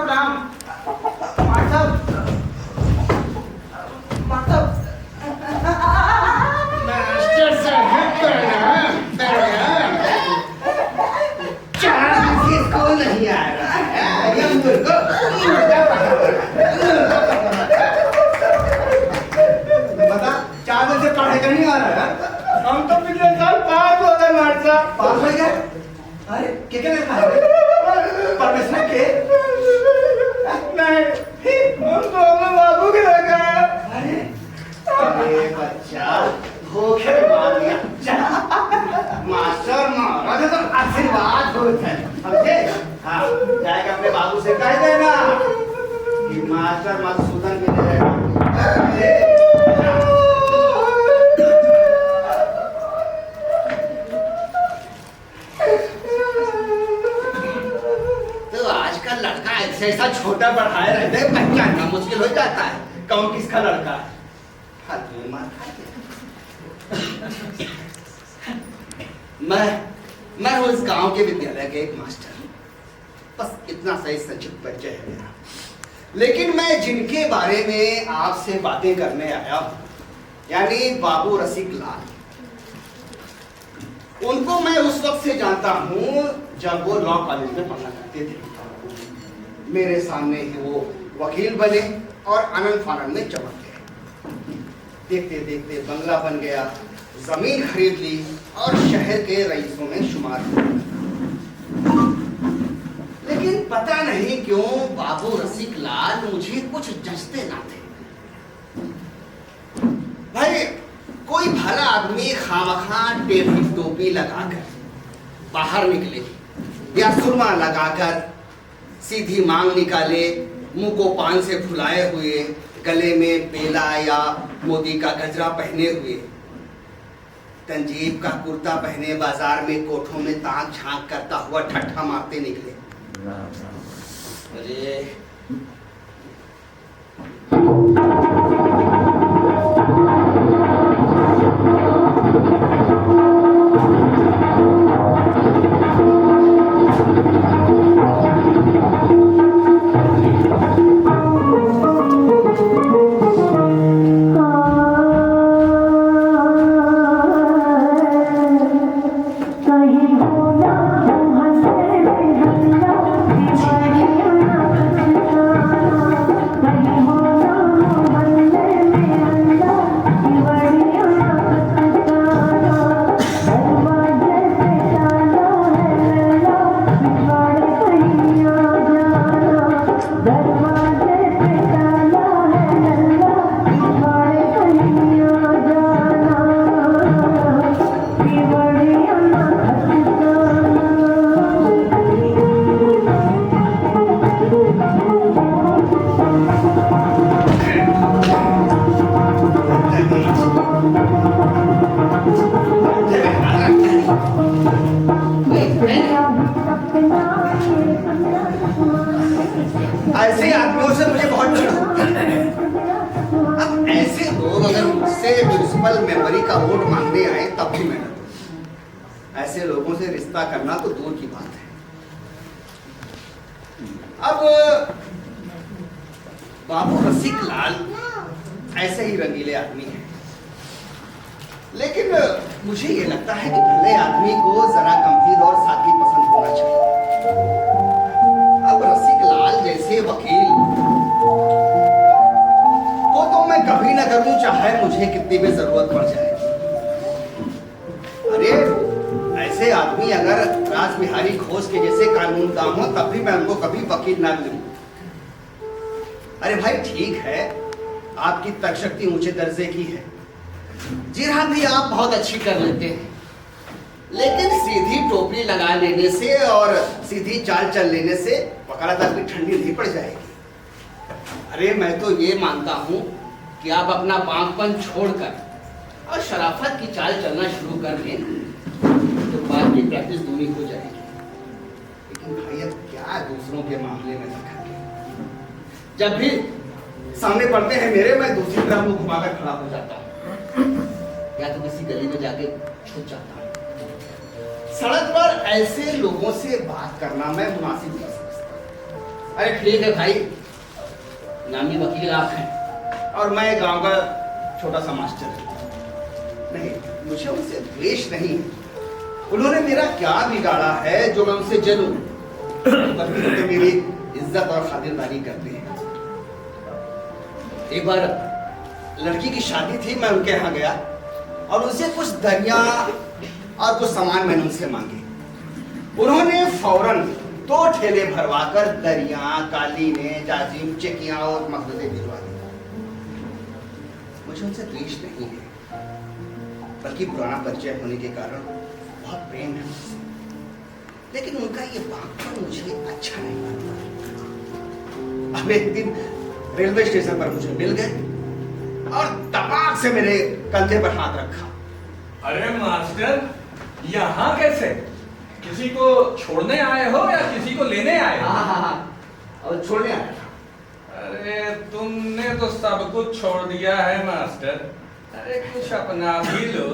प्रणाम। Master master master साहब चार किसको नहीं आ रहा है? ये मुर्गा बता 4 दिन से पढ़ाई नहीं आ रहा है। हम तो पिछले साल पास हो गए मास्टर। पास हो गए? अरे क्या परमेश्वर के नहीं हम तो अपने बाबू के लगा। अरे बच्चा धोखे मार दिया। मास्टर महाराज तो आशीर्वाद होता है समझे? हाँ जाएगा अपने बाबू से कह देना कि मास्टर मधुसूदन के लिए लड़का ऐसा छोटा बढ़ाए रहते हैं पहचानना मुश्किल हो जाता है कौन किसका लड़का है। मैं हूँ इस गांव के विद्यालय के एक मास्टर। बस इतना सही संक्षिप्त परिचय है मेरा। लेकिन मैं जिनके बारे में आपसे बातें करने आया हूँ यानी बाबू रसिक लाल, उनको मैं उस वक्त से जानता हूँ जब वो लॉ कॉलेज में पढ़ा करते थे। मेरे सामने ही वो वकील बने और आनंद फानंद में चमक गए। देखते देखते बंगला बन गया, जमीन खरीद ली और शहर के रईसों में शुमार हुए। लेकिन पता नहीं क्यों बाबू रसिक लाल मुझे कुछ जचते ना थे। भाई कोई भला आदमी खामखा टेढ़ी टोपी लगाकर बाहर निकले या सुरमा लगाकर सीधी मांग निकाले, मुंह को पान से फुलाए हुए, गले में बेला या मोदी का गजरा पहने हुए, तंजीब का कुर्ता पहने बाजार में कोठों में ताक झांक करता हुआ ठट्ठा मारते निकले। अरे ऐसे आदमियों से मुझे बहुत चिढ़ होता है। अब ऐसे लोग अगर मुझसे म्यूनिसिपल मेंबरी का वोट मांगने आए तब भी मैं न दूं। ऐसे लोगों से रिश्ता करना तो दूर की बात है। अब बाबू रसिक लाल ऐसे ही रंगीले आदमी हैं, लेकिन मुझे ये लगता है कि भले आदमी को जरा गंभीर और सादगी पसंद होना चाहिए। अब रसिक लाल जैसे वकील को तो मैं कभी ना करूं चाहे मुझे कितनी भी जरूरत पड़ जाए। अरे ऐसे आदमी अगर राज बिहारी घोष के जैसे कानून दाम हो तब भी मैं उनको कभी वकील ना लूं। अरे भाई ठीक है, आपकी तर्कशक्ति ऊंचे दर्जे की है, जिरह भी आप बहुत अच्छी कर लेते हैं, लेकिन सीधी टोपी लगा लेने से और सीधी चाल चल लेने से वकालत आपकी ठंडी नहीं पड़ जाएगी। अरे मैं तो ये मानता हूं कि आप अपना बांकपन छोड़कर और शराफत की चाल चलना शुरू कर लें तो बात की प्रैक्टिस दूनी हो जाएगी। लेकिन भाई अब क्या दूसरों के मामले में रखेंगे, जब भी सामने पड़ते हैं मेरे, मैं दूसरी तरफ मुंह घुमाकर खड़ा हो जाता हूँ या तो किसी गली में जाके छुप जाता हूँ। सड़क पर ऐसे लोगों से बात करना मैं मुनासिब नहीं समझता। अरे ठीक है भाई, नामी वकील आप हैं और मैं गांव का छोटा सा मास्टर। नहीं, मुझे उनसे द्वेष नहीं है। उन्होंने मेरा क्या बिगाड़ा है जो मैं उनसे जलूं? बल्कि तो मेरी इज्जत और खातिरदारी करते हैं। एक बार लड़की की शादी थी, मैं उनके यहाँ गया और उनसे कुछ दरिया और कुछ सामान मैंने उनसे मांगे। उन्होंने फौरन 2 ठेले भरवाकर दरिया, कालीने, जाजिम, चेकियां और मखदूदे भिजवा दिए। मुझे उनसे द्वेष नहीं है, बल्कि पुराना परिचय होने के कारण बहुत प्रेम है मुझसे। लेकिन उनका ये भागपन मुझे अच्छा नहीं लगता। अब एक दिन रेलवे स्टेशन पर मुझे मिल गए और तपाक से मेरे कंधे पर हाथ रखा। अरे मास्टर, यहाँ कैसे? किसी को छोड़ने आए हो या किसी को लेने आए हो? हाँ, और छोड़ने आया था। अरे तुमने तो सब कुछ छोड़ दिया है मास्टर। अरे कुछ अपना भी लो,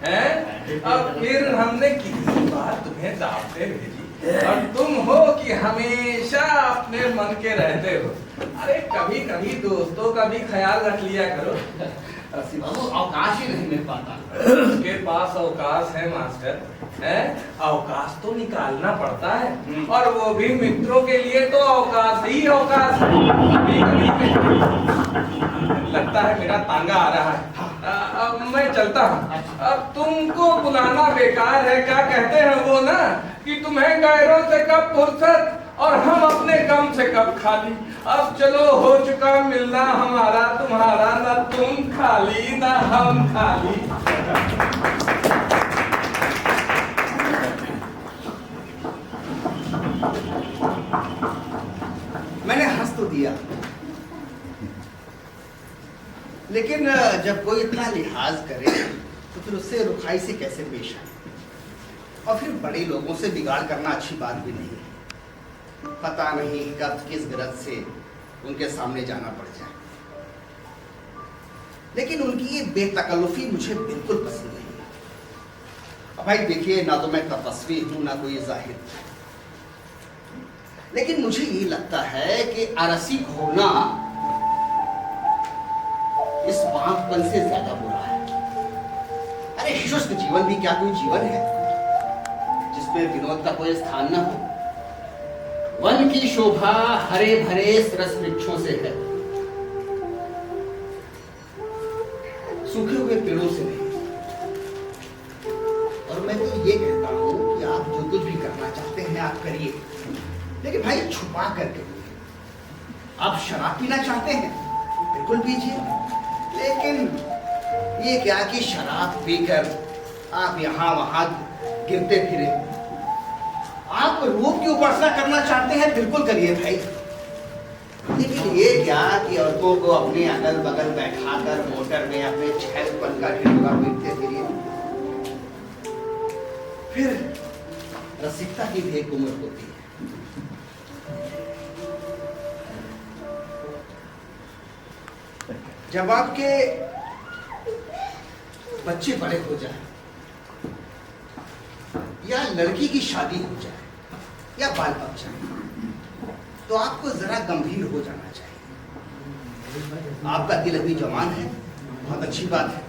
हैं? अब फिर हमने कितनी बार तुम्हें दावतें भेजी और तुम हो कि हमेशा अपने मन के रहते हो। अरे कभी कभी दोस्तों का भी ख्याल रख लिया करो। अवकाश ही नहीं मिल पाता। उसके पास अवकाश है मास्टर, है? अवकाश तो निकालना पड़ता है और वो भी मित्रों के लिए तो अवकाश ही अवकाश है। कभी कभी लगता है मेरा तांगा आ रहा है। अब मैं चलता हूँ। अब तुमको बुलाना बेकार है। क्या कहते हैं वो ना कि तुम्हें गैरों से कब फुर्सत और हम अपने गम से कब खाली। अब चलो, हो चुका मिलना हमारा तुम्हारा, ना तुम खाली ना हम खाली। मैंने हंस तो दिया, लेकिन जब कोई इतना लिहाज करे तो फिर उससे रुखाई से कैसे पेश आए? और फिर बड़े लोगों से बिगाड़ करना अच्छी बात भी नहीं है। पता नहीं कब किस गरज से उनके सामने जाना पड़ जाए। लेकिन उनकी ये बेतकल्लुफी मुझे बिल्कुल पसंद नहीं है। अब भाई देखिए, ना तो मैं तपस्वी हूं ना कोई जाहिद, लेकिन मुझे ये लगता है कि अरसी होना इस बांपपन से ज्यादा बुरा है। अरे शुष्क जीवन भी क्या कोई जीवन है जिसमें विनोद का कोई स्थान न हो? वन की शोभा हरे भरे सरस वृक्षों से है, सूखे हुए पेड़ों से नहीं। और मैं तो ये कहता हूं कि आप जो कुछ भी करना चाहते हैं आप करिए, लेकिन भाई छुपा करके। आप शराब पीना चाहते हैं, बिल्कुल पीजिए, लेकिन ये क्या कि शराब पीकर आप यहां वहां गिरते फिरे। आप रूप की उपासना करना चाहते हैं, बिल्कुल करिए भाई, लेकिन ये क्या कि औरतों को अपने अगल बगल बैठाकर मोटर में अपने छहलपन का ढिंढोरा पीटते फिरिए। फिर रसिकता की भी एक उम्र होती है। जब आपके बच्चे बड़े हो जाए या लड़की की शादी हो जाए या बाल पक जाए, तो आपको जरा गंभीर हो जाना चाहिए। आपका दिल अभी जवान है, बहुत अच्छी बात है।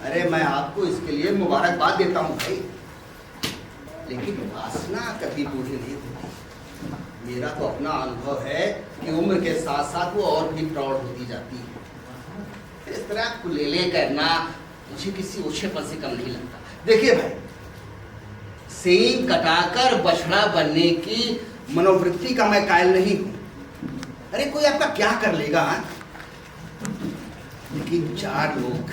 अरे मैं आपको इसके लिए मुबारकबाद देता हूं भाई, लेकिन वासना कभी बूढ़ी नहीं होती। मेरा तो अपना अनुभव है कि उम्र के साथ साथ वो और भी प्रौढ़ होती जाती है। इस तरह कुलेले करना मुझे किसी ओछेपन से कम नहीं लगता। देखिए भाई, सींग कटाकर बछड़ा बनने की मनोवृत्ति का मैं कायल नहीं हूं। अरे कोई आपका क्या कर लेगा, लेकिन 4 लोग,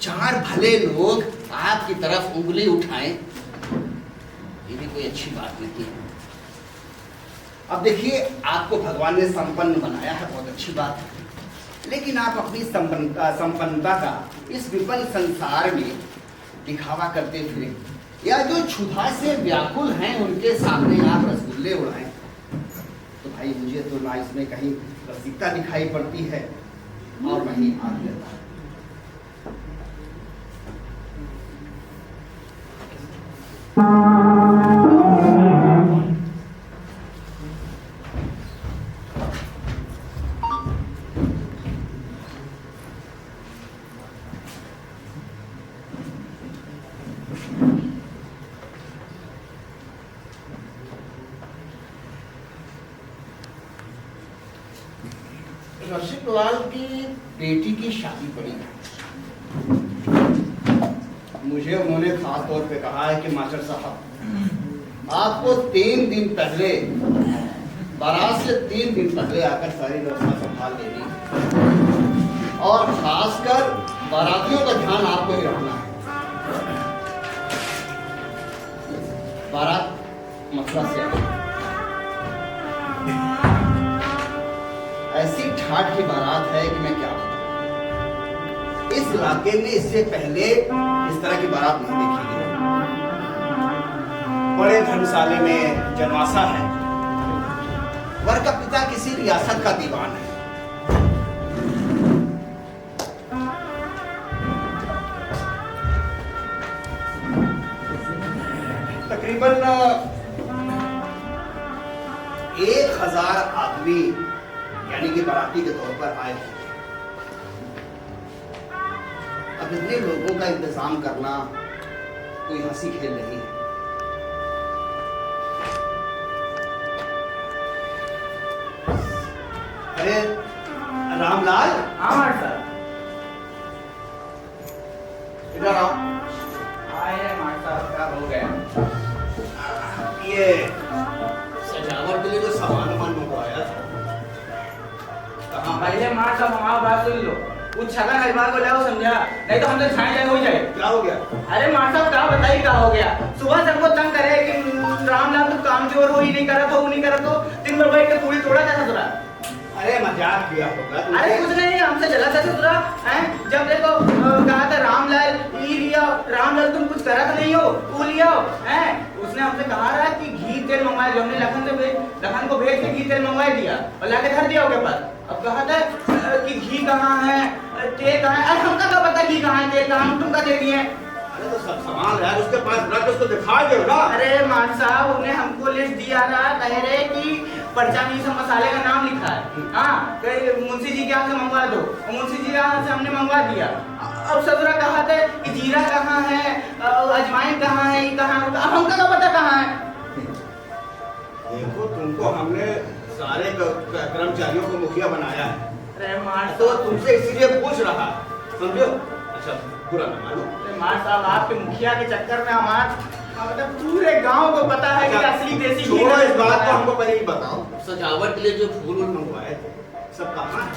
4 भले लोग आपकी तरफ उंगली उठाएं, ये भी कोई अच्छी बात नहीं है। अब देखिए, आपको भगवान ने संपन्न बनाया है, बहुत अच्छी बात है, लेकिन आप अपनी संपन्नता का इस विपन्न संसार में दिखावा करते फिरे, या जो क्षुधा से व्याकुल हैं उनके सामने आप रसगुल्ले उड़ाएं, तो भाई मुझे तो ना इसमें कहीं रसिकता दिखाई पड़ती है और ना ही आग लगता है। रसिक लाल की बेटी की शादी पड़ी है। मुझे उन्होंने खास तौर पे कहा है कि मास्टर साहब आपको 3 दिन पहले, बारात से 3 दिन पहले आकर सारी व्यवस्था संभाल लेनी है और खासकर बारातियों का ध्यान आपको ही रखना है। बारात मथुरा से आई, ऐसी ठाठ की बारात है कि मैं क्या बताऊं। इस इलाके में इससे पहले इस तरह की बारात नहीं देखी गई। बड़े धर्मशाले में जनवासा है, वर का पिता किसी रियासत का दीवान है। तकरीबन 1000 आदमी यानी कि बाराती के तौर पर आए थे। अब इतने लोगों का इंतजाम करना कोई हंसी खेल नहीं है। अरे रामलाल, हाँ सर, इधर आओ। आए मास्टर, क्या हो गया? ये सजावट के लिए जो सामान मंगवाया था, कहाँ? पहले मार साहब हमारा बात सुन लो। कुछ छगन हरिवार को लाओ, समझा? नहीं तो हम तो छाए जाए हो जाए। क्या हो गया? अरे मार साहब क्या बताइए क्या हो गया? सुबह से हमको तंग करे कि रामलाल तुम काम चोर हो, ही नहीं करा तो वो नहीं करा तो दिन भर बैठ के पूरी तोड़ा था ससुरा। अरे मजाक किया होगा तुमने। अरे कुछ नहीं, हमसे जला था ससुरा हैं। जब देखो कहा था रामलाल ये लिया, रामलाल तुम कुछ करा तो नहीं हो, वो लिया हैं। उसने हमसे कहा रहा कि घी तेल मंगवाया, जो हमने लखन को भेज के घी तेल मंगवा दिया और लाके धर दिया उसके पास। अब कहा था कि घी कहाँ है, तेल कहाँ है। अरे हमका क्या पता घी कहाँ है, तेल कहाँ है, तुम का दे दिए। अरे तो सब सामान है उसके पास, रख उसको दिखा दो ना। अरे मान साहब उन्हें हमको लिस्ट दिया रहा, कह रहे कि पर्चा में सब मसाले का नाम लिखा है। हाँ, मुंशी जी के यहाँ से मंगवा दो, और मुंशी जी के यहाँ से हमने मंगवा दिया। अब ससुरा कहा था कि जीरा कहाँ है, अजवाइन कहाँ है, ये कहाँ है, अब हमका क्या पता कहाँ है। देखो तुमको हमने सारे कर्मचारियों को मुखिया बनाया है, अरे मार तो तुमसे इसीलिए पूछ रहा, समझो? अच्छा बुरा ना मानो। मार साहब आपके मुखिया के चक्कर में मतलब पूरे गांव को पता है कि असली देसी घी छोड़ो इस है। बात को, हमको पहले ही बताओ सजावट के लिए जो फूल मंगवाए थे सब कहाँ है?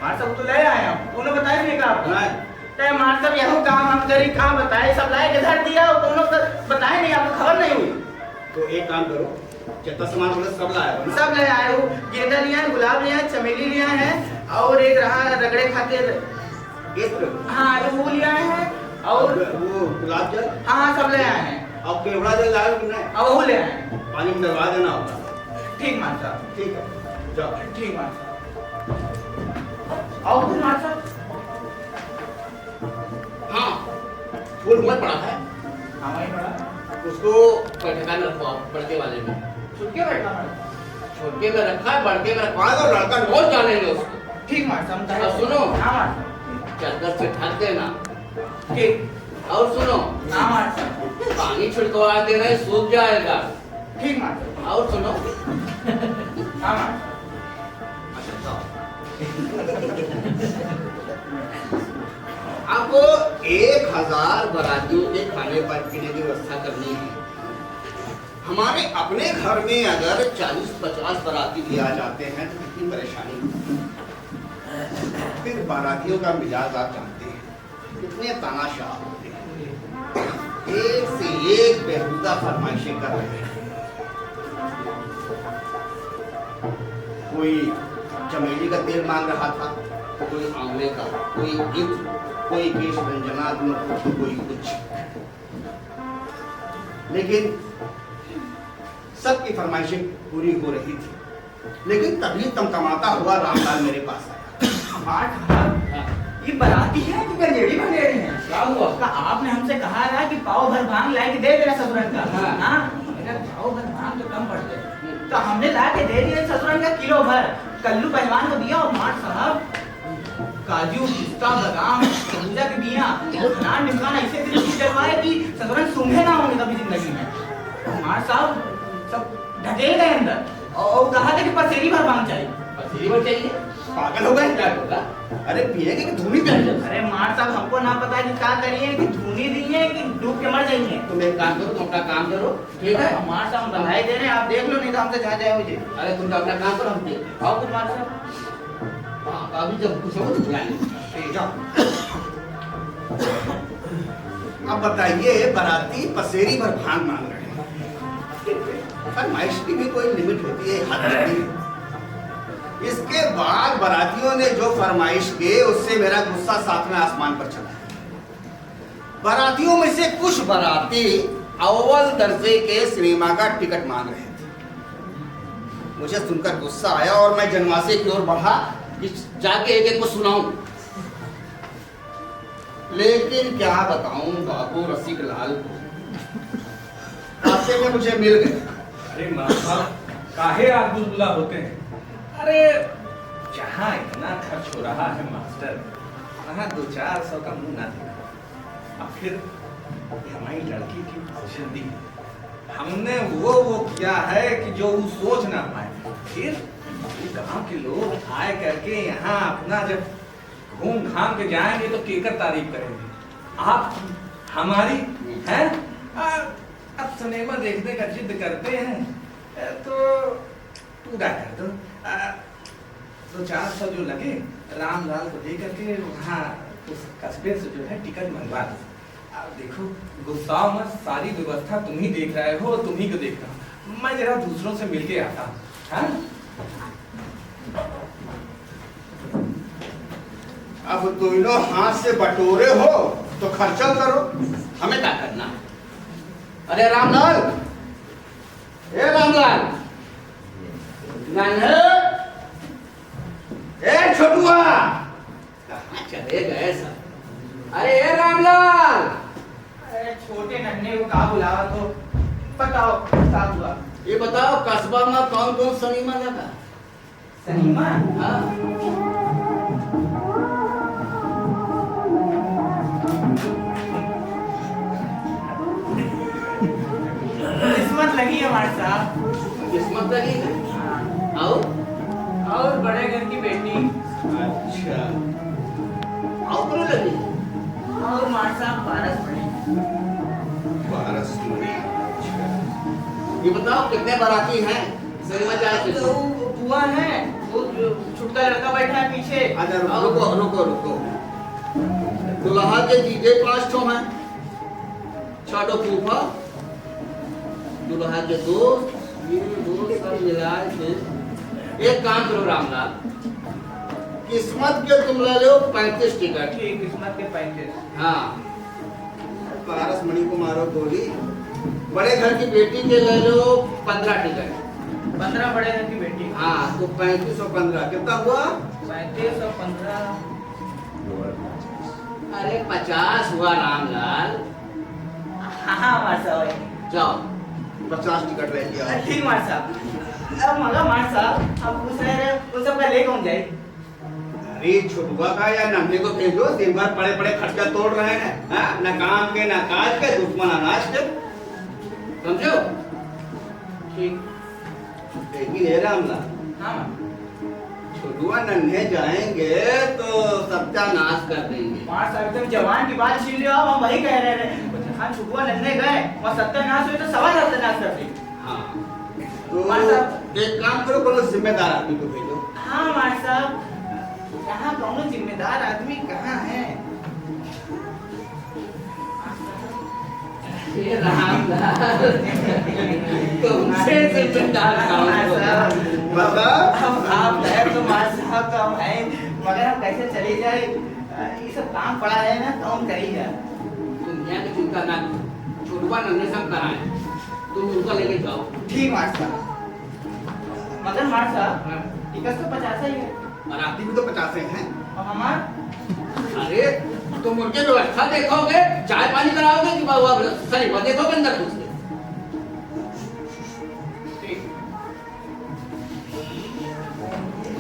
मार साहब तो ले आए हम, उन्होंने बताया नहीं कहा आपको। नहीं। तो मार साहब यहो काम हम करी, कहाँ बताए, सब लाए के धर दिया, उन्होंने बताया नहीं, आपको खबर नहीं हुई। तो एक काम करो, जितना सामान बोले सब लाया हो ना? सब ले आए हो, गेंदा लिया है, गुलाब लिया है, चमेली लिया है, और एक रहा रगड़े खातिर, हाँ वो लिया है, और वो गुलाब जल, हाँ सब ले आए हैं। अब केवड़ा जल लाए कि नहीं? अब वो ले आए हैं। पानी में डलवा देना होगा। ठीक मान साहब, ठीक है, जाओ। ठीक मान साहब। और कुछ मान साहब? हाँ, फूल बहुत बड़ा है, हाँ वही बड़ा, उसको पटका में रखवा, बड़के वाले में। छुटके बैठा है। छोटे में रखा है, बड़के में रखवा है, तो लड़का बहुत जानेंगे उसको। ठीक मान साहब, अब सुनो। हाँ मान साहब। चादर से ढक देना। ठीक। और सुनो, हाँ मान साहब। पानी छिड़कवा देना, सूख जाएगा। ठीक मान साहब। और सुनो, हाँ मान साहब। आपको 1000 बारातियों के खाने पर पीने की व्यवस्था करनी है। हमारे अपने घर में अगर 40-50 बाराती भी आ जाते हैं तो कितनी परेशानी। फिर बारातियों का मिजाज आप जानते हैं, कितने तानाशाह होते हैं, एक से एक बेहुदा फरमाइशें कर रहे हैं। कोई चमेली का तेल मांग रहा था, कोई आंवले का, कोई इत्र, कोई केश रंजना, कोई कुछ। लेकिन सबकी फरमाइशें पूरी हो रही थी। लेकिन तभी तमतमाता हुआ रामलाल मेरे पास आया। मान साहब, ये बाराती है कि गंजेड़ी बनेड़ी है? क्या हुआ? का आपने हमसे कहा था कि पाव भर भांग ला के दे देना ससुरन का। हाँ। हाँ, अगर पाव भर भांग तो कम पड़ते, तो हमने ला के दे दिया ससुरन का किलो भर। कल्लू पहलवान को दिया, और मान साहब काजू, पिस्ता, बादाम, खरबूजा के बिया, अनार, निमकान ऐसे चीज डलवाए कि ससुरन सूंघे ना होंगे कभी जिंदगी में। मान साहब सब ढकेल गए अंदर, और कहा था कि पसेरी भर भांग चाहिए। पसेरी भर चाहिए? पागल हो गए? क्या होगा? अरे पिएंगे कि धूनी पिएंगे? अरे मार साहब हमको ना पता है कि क्या करिए कि धुनी दी है कि डूब के मर जाइए। तुम एक काम करो, तुम अपना काम करो, ठीक है? मार साहब बधाई दे रहे हैं, आप देख लो नहीं तो हमसे जहाँ जाए मुझे। अरे तुम तो अपना काम करो, हम देख। आओ कुछ मार साहब। अभी जब कुछ हो तो बुलाएंगे। जाओ। अब बताइए, बाराती पसेरी भर भांग मांग रहे हैं। फरमाइश की भी कोई लिमिट होती है, हद होती है। इसके बाद बारातियों ने जो फरमाइश की उससे मेरा गुस्सा सातवें आसमान पर चला। बारातियों में से कुछ बाराती अव्वल दर्जे के सिनेमा का टिकट मांग रहे थे। मुझे सुनकर गुस्सा आया और मैं जनवासे की ओर बढ़ा कि जाके एक एक को सुनाऊं। लेकिन क्या बताऊं बाबू रसिक लाल को, रास्ते में मुझे मिल गए। अरे माँ साहब, काहे आप बुलबुला होते हैं? अरे जहाँ इतना खर्च हो रहा है मास्टर, वहाँ 200-400 का मुंह ना दिखा। अब फिर हमारी लड़की की पोजीशन दी, हमने वो किया है कि जो वो सोच ना पाए। फिर गांव के लोग आए करके यहाँ अपना जब घूम घाम के जाएंगे तो केकर तारीफ करेंगे। आप हमारी हैं? अब सिनेमा देखने का जिद करते हैं तो पूरा कर दो। 200-400 जो लगे रामलाल को दे करके वहाँ उस कस्बे से जो है टिकट मंगवा दो। अब देखो गुस्साओ मत, सारी व्यवस्था तुम ही देख रहे हो, तुम ही को देख रहा हूँ। मैं जरा दूसरों से मिलके आता हूँ। हाँ? अब दोनों हाथ से बटोरे हो तो खर्चा करो, हमें क्या करना? अरे रामलाल, ए रामलाल, नन्हे, ए छोटुआ, कहाँ चले गए सब? अरे ए रामलाल, अरे छोटे नन्हे को कहा बुलावा तो बताओ क्या हुआ? ये बताओ कस्बा में कौन कौन सिनेमा लगा? सिनेमा? हाँ, किस्मत लगी है हमारे साहब। किस्मत लगी है। और बड़े घर की बेटी अच्छा, आओ कौन लगी? और हमारे साहब पारस बड़ी। पारस मणि। ये बताओ कितने बाराती हैं सिनेमा जाए तो वो बुआ है, वो छुटका लड़का बैठा है पीछे। अच्छा रुको रुको रुको, दुल्हा के जीजे 5 ठो हैं, 6 ठो फूफा, दुल्हा के दोस्त, ये दोस्त सब मिलाए थे। एक काम करो रामलाल, किस्मत के तुम ले लो 35 टिकट। ठीक, किस्मत के 35। हाँ, पारस मणि को मारो गोली। बड़े घर की बेटी के ले लो 15 टिकट। 15 बड़े घर की बेटी। हाँ, तो 35 और 15 कितना हुआ? 35 और 15। अरे 50 हुआ रामलाल। हाँ मार साहब। जाओ 50 टिकट रह गया। ठीक मार साहब। अब मगा मार साहब, हम पूछ रहे हैं वो सब का ले कौन जाए? अरे छोटुआ का या नन्हे को भेजो, दिन भर पड़े पड़े खर्चा तोड़ रहे हैं। हाँ? न काम के न काज के, दुश्मन अनाज के। समझो? ठीक। लेकिन हे रामलाल, हाँ छोटुआ नन्हे जाएंगे तो सत्यानाश कर देंगे। मार साहब एकदम जवान की बात छीन लियो, हम वही कह रहे थे। हाँ छुपवा नन्हे गए और सत्यानाश हुए तो सवा सत्यानाश कर दी। हाँ, तो मार साहब, एक काम करो, कोनो जिम्मेदार आदमी को भेजो। हाँ मार साहब, यहाँ कौन जिम्मेदार आदमी कहाँ है? ये रामलाल, तुमसे जिम्मेदार कौन होगा? मतलब हम आप गए तो मार साहब तो हम हैं, मगर हम कैसे चले जाए? ये सब काम पड़ा है ना तो हम कर ही जाए। तुम यहाँ की चिंता ना करो, छोटुआ नन्हे सब कराए, तुम उनको लेके जाओ। ठीक मार साहब। मगर मार साहब, टिकट तो 50 ही है बाराती भी तो 50 हैं। और हमार अरे तुम उनके व्यवस्था देखोगे, चाय पानी कराओगे कि बाबा सिनेमा देखोगे अंदर घुस के? ठीक।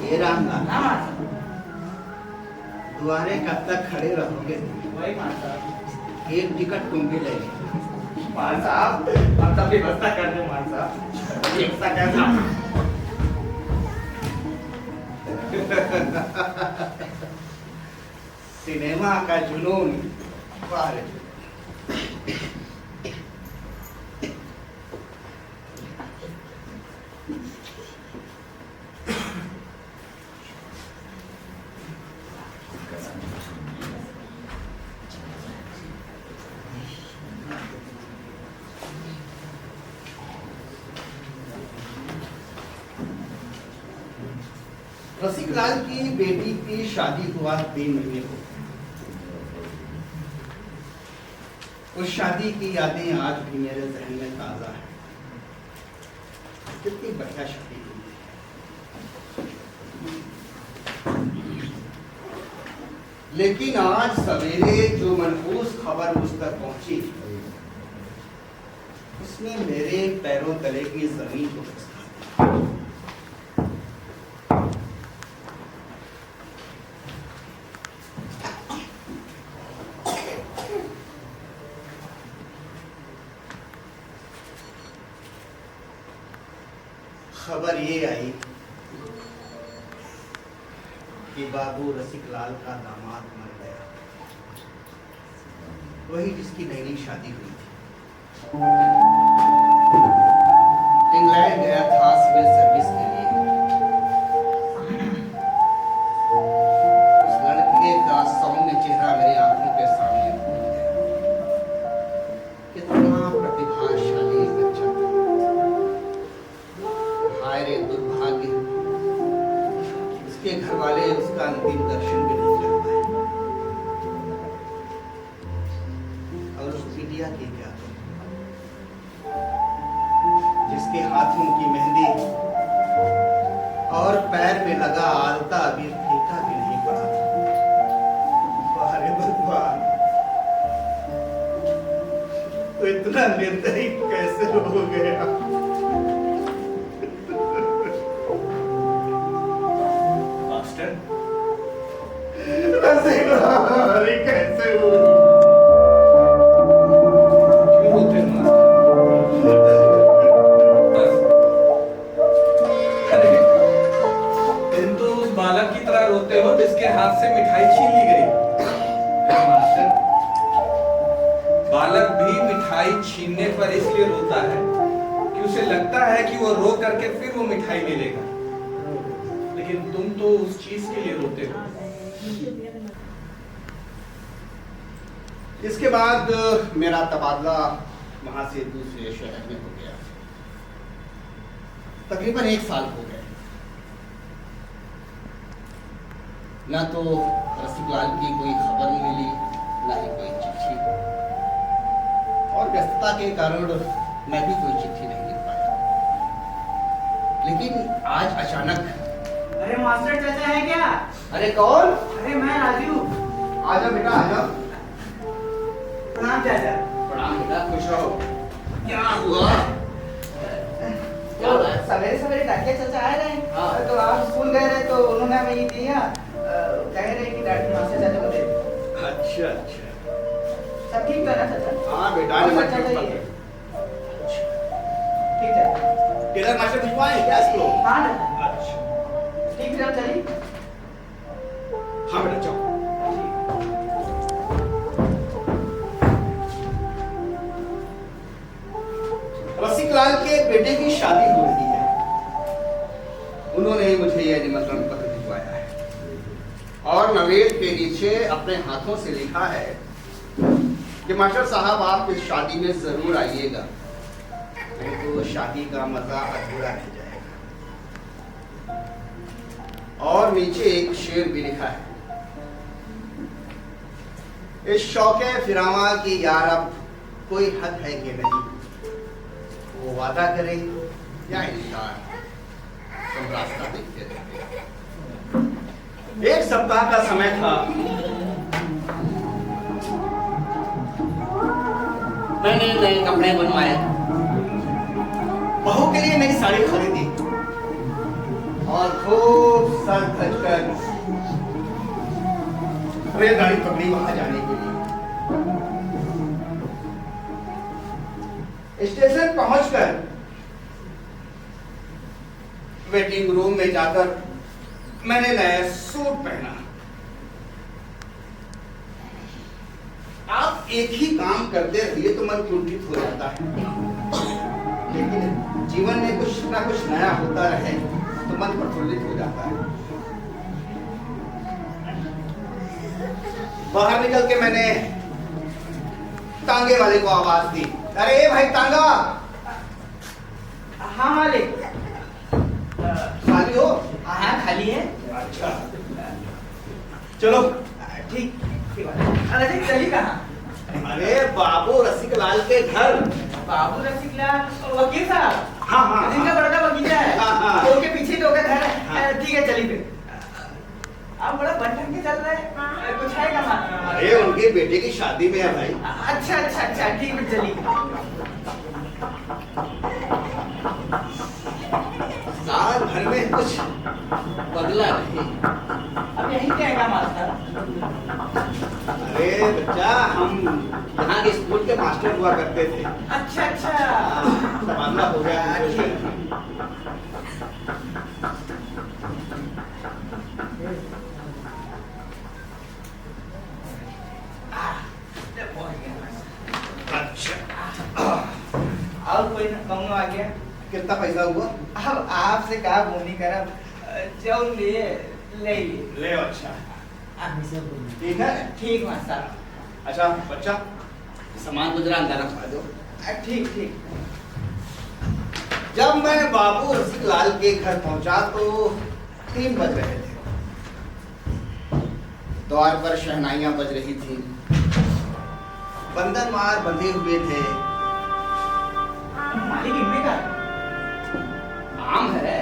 ये रामलाल, हाँ मार साहब, द्वारे कब तक खड़े रहोगे? वही मार साहब। एक टिकट तुम भी ले लो। मार साहब, हम सब व्यवस्था कर दो मार साहब। व्यवस्था कैसा? सिनेमा का जुनून, वाह रे। रसिक लाल की बेटी की शादी हुआ 3 महीने हो गए। उस शादी की यादें आज भी मेरे जहन में ताजा है। कितनी बढ़िया शादी हुई। लेकिन आज सवेरे जो मनहूस खबर मुझ तक पहुंची, उसमें मेरे पैरों तले की जमीन को खिसका दिया। खबर ये आई कि बाबू रसिक लाल का दामाद मर गया, वही जिसकी नई शादी हुई थी। इंग्लैंड गया था सिविल सर्विस के लिए। उस लड़के का सौम्य चेहरा मेरी आंखों के सामने घूम गया। कितना प्रतिभाशाली बच्चा था। हाय रे दुर्भाग्य, उसके घर वाले उसका अंतिम दर्शन भी नहीं कर पाए। और उस बिटिया की क्या, जिसके हाथों की मेहंदी और पैर में लगा आलता अभी फीका भी नहीं पड़ा था। अरे भगवान, तो इतना निर्दयी कैसे हो गया। अरे कैसे हो? क्यों रोते हो बस? अरे तुम तो उस बालक की तरह रोते हो जिसके हाथ से मिठाई छीन ली गई। मास्टर, बालक भी मिठाई छीनने पर इसलिए रोता है कि उसे लगता है कि वो रो करके फिर वो मिठाई ले लेगा, लेकिन तुम तो उस चीज के लिए रोते हो। इसके बाद मेरा तबादला वहां से दूसरे शहर में हो गया। तकरीबन 1 साल हो गए। ना तो रसिक लाल की कोई खबर मिली, ना ही कोई चिट्ठी, और व्यस्तता के कारण मैं भी कोई चिट्ठी नहीं लिख पाया। लेकिन आज अचानक, अरे मास्टर चाचा है क्या? अरे कौन? अरे मैं राजू। आजा बेटा आजा। प्रणाम चाचा। प्रणाम बेटा, खुश रहो। क्या हुआ? तो सवेरे सवेरे डाकिया चाचा आए रहे, हाँ। तो आप स्कूल गए रहे तो उन्होंने हमें ये दिया, कह रहे कि डाक्टर मास्टर चाचा को दे। अच्छा अच्छा। सब ठीक था ना चाचा? हाँ बेटा, और मैं चाचा ठीक ये- हूँ। ठीक है। टेलर मास्टर भिजवाएं क्या इसको? हाँ चाचा। अच्छा। ठीक है, चलिए। हाँ बेटा जाओ। रसिक लाल के बेटे की शादी हो रही है। उन्होंने मुझे यह निमंत्रण पत्र भिजवाया है और नवेद के नीचे अपने हाथों से लिखा है कि मास्टर साहब आप इस शादी में जरूर आइएगा, नहीं तो शादी का मजा अधूरा रह जाएगा। और नीचे एक शेर भी लिखा है, इस शौके फिरामा की यार अब कोई हद है कि नहीं, वो वादा करे या इनकार, तुम रास्ता देखते रहे। 1 सप्ताह का समय था। मैंने नए कपड़े बनवाए, बहू के लिए नई साड़ी खरीदी और खूब सज धज कर रेलगाड़ी पकड़ी वहां जाने के लिए। स्टेशन पहुंचकर वेटिंग रूम में जाकर मैंने नया सूट पहना। आप एक ही काम करते रहिए तो मन कुंठित हो जाता है, लेकिन जीवन में कुछ ना कुछ नया होता रहे तो मन प्रफुल्लित हो जाता है। बाहर निकल के मैंने तांगे वाले को आवाज दी, अरे भाई तांगा। हाँ मालिक। खाली हो? हाँ खाली है। अच्छा चलो। ठीक ठीक बात। अरे चली कहाँ? अरे बाबू रसिकलाल के घर। बाबू रसिकलाल वकील साहब? हाँ हाँ जिनका बड़ा बगीचा है। हाँ, हाँ। तो के पीछे तो घर है। हाँ। ठीक है चलिए फिर। आप बड़ा बन के चल रहे हैं, कुछ है क्या? अरे उनके बेटे की शादी में है भाई। अच्छा अच्छा अच्छा ठीक है चलिए। साल भर में कुछ बदला नहीं। अब यही कहेगा मास्टर। अरे बच्चा, हम यहाँ के स्कूल के मास्टर हुआ करते थे। अच्छा अच्छा तबादला हो गया। अच्छा और कोई कहूँगा आ गया। कितना पैसा हुआ? अब आपसे कहा बोनी करब, जो लिए ले लिए। ले अच्छा ठीक है। ठीक मास्टर। अच्छा बच्चा, सामान गुजरा अंदर रखवा दो। ठीक ठीक। जब मैं बाबू रसिकलाल के घर पहुंचा तो 3 बज रहे थे। द्वार पर शहनाइयां बज रही थी, बंधन मार बंधे हुए थे। मालिक इनमें का आम है।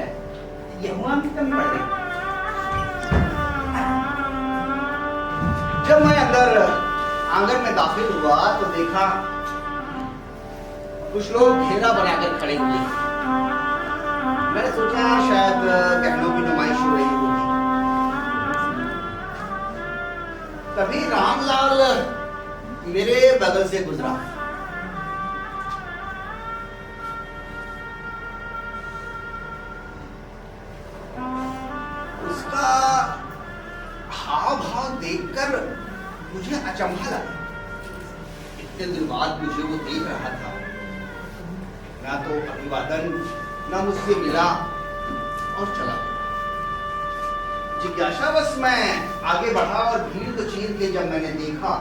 गेहूं आम की कमी पड़ गई। जब मैं अंदर आंगन में दाखिल हुआ तो देखा कुछ लोग घेरा बनाकर खड़े हुए हैं। मैंने सोचा शायद गहनों की नुमाइश हो रही होगी। तभी रामलाल मेरे बगल से गुजरा। उसका हाव भाव देखकर मुझे अचंभा लगा। इतने दिन बाद मुझे वो देख रहा था, ना तो अभिवादन, ना मुझसे मिला और चला गया। जिज्ञासावश मैं आगे बढ़ा और भीड़ को चीर के जब मैंने देखा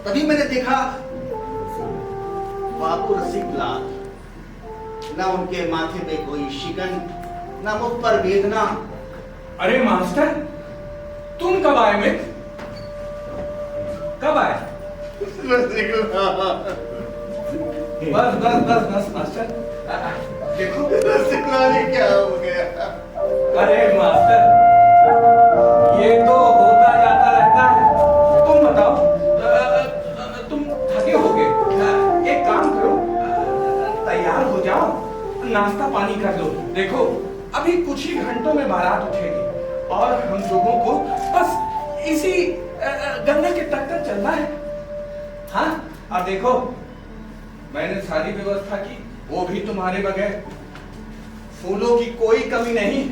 तभी मैंने देखा बाबू रसिकलाल, ना उनके माथे पे कोई शिकन, ना मुख पर वेदना। अरे मास्टर, तुम कब आए मित्र? कब आए? बस बस बस बस मास्टर, देखो रसिकलाल क्या हो गया? अरे मास्टर, ये तो होता जाता रहता है। तुम बताओ, तुम थके होगे, एक काम करो, तैयार हो जाओ, नाश्ता पानी कर लो। देखो अभी कुछ ही घंटों में बारात उठेगी और हम लोगों को बस इसी गन्ने के तक तक चलना है। हाँ, और देखो मैंने सारी व्यवस्था की, वो भी तुम्हारे बगैर। फूलों की कोई कमी नहीं,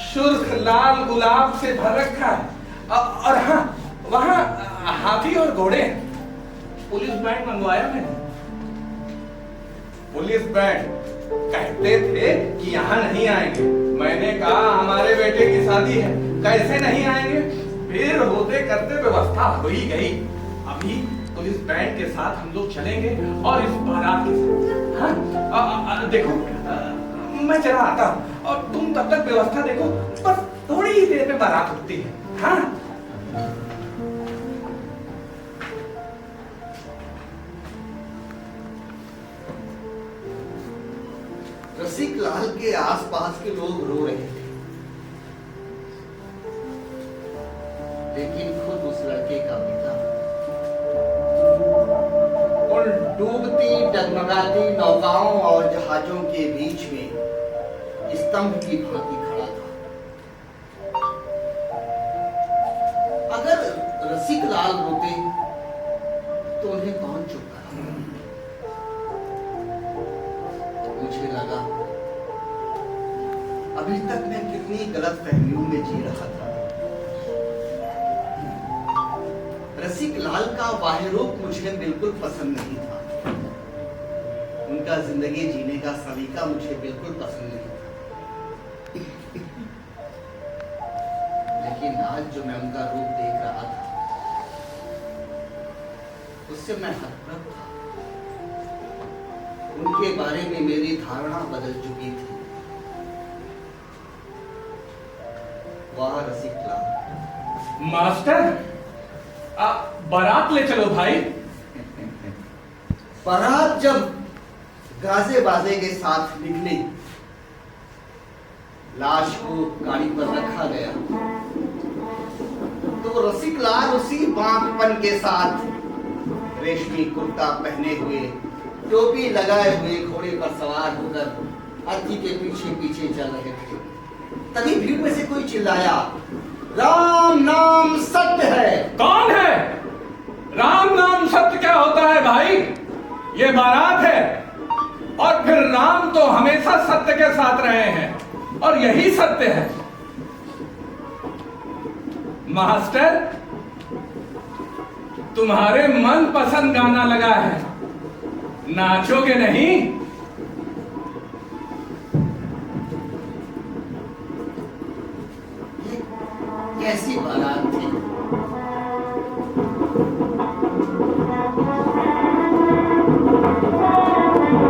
सुर्ख लाल गुलाब से भर रखा है। और हाँ, वहां हाथी और घोड़े हैं। पुलिस बैंड मंगवाया मैंने, पुलिस बैंड। कहते थे कि यहाँ नहीं आएंगे। मैंने कहा हमारे बेटे की शादी है, कैसे नहीं आएंगे। फिर होते करते व्यवस्था हो ही गई। अभी पुलिस बैंड के साथ हम लोग चलेंगे और इस बारात के साथ। हाँ देखो मैं जरा आता हूँ और तुम तब तक व्यवस्था देखो, बस थोड़ी ही देर में बारात उठती है। हाँ रसिक लाल के आसपास के लोग रो रहे थे, लेकिन खुद उस लड़के का पिता उन डूबती डगमगाती नौकाओं और जहाजों के बीच में स्तंभ की भांति खड़ा था। अगर रसिक लाल रोते तो उन्हें कौन चुप करा? मुझे लगा अभी तक मैं कितनी गलत फहमियों में जी रहा था। रसिक लाल का बाह्य रूप मुझे बिल्कुल पसंद नहीं था, उनका जिंदगी जीने का सलीका मुझे बिल्कुल पसंद नहीं था। लेकिन आज जो मैं उनका रूप देख रहा था उससे मैं हतप्रभ था। उनके बारे में मेरी धारणा बदल चुकी थी। वाह रसिक लाल। मास्टर बारात ले चलो भाई। बारात जब गाजे बाजे के साथ निकली, लाश को गाड़ी पर रखा गया, तो रसिक लाल उसी बांकपन के साथ रेशमी कुर्ता पहने हुए, टोपी लगाए हुए घोड़े पर सवार होकर अर्थी के पीछे पीछे चल रहे थे। तभी भीड़ में से कोई चिल्लाया, राम नाम सत्य है। कौन है? राम नाम सत्य क्या होता है भाई? ये बारात है और फिर राम तो हमेशा सत्य के साथ रहे हैं और यही सत्य है। मास्टर तुम्हारे मन पसंद गाना लगा है, नाचोगे नहीं? कैसी बारात थी?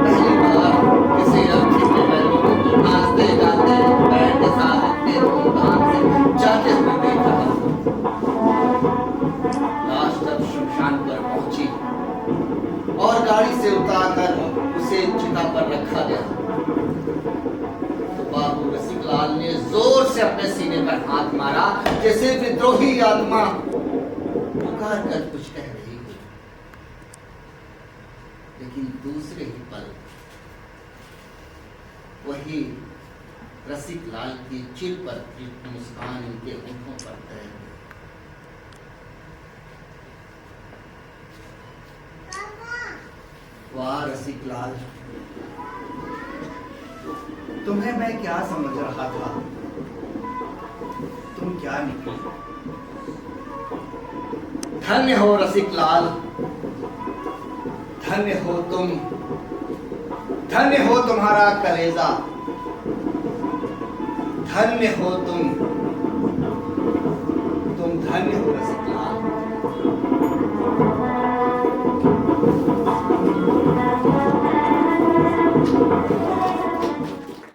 पहली बार किसी अर्थी के बैलों को नाचते गाते बैंड के साथ इतने धूमधाम से जाते हुए देख रहा था। लाश तब शमशान पर पहुंची और गाड़ी से उतारकर उसे चिता पर रखा गया। तो बाबू रसिक लाल ने जोर से अपने सीने पर हाथ मारा, जैसे विद्रोही आत्मा पुकार कर कुछ कह रही हो। लेकिन दूसरे ही पल वही रसिक लाल की चिर पर मुस्कान उनके होठों पर तैर गई। वाह रसिक लाल, तुम्हें मैं क्या समझ रहा था, तुम क्या निकले। धन्य हो रसिक लाल, धन्य हो तुम, धन्य हो तुम्हारा कलेजा, धन्य हो तुम धन्य हो रसिक लाल।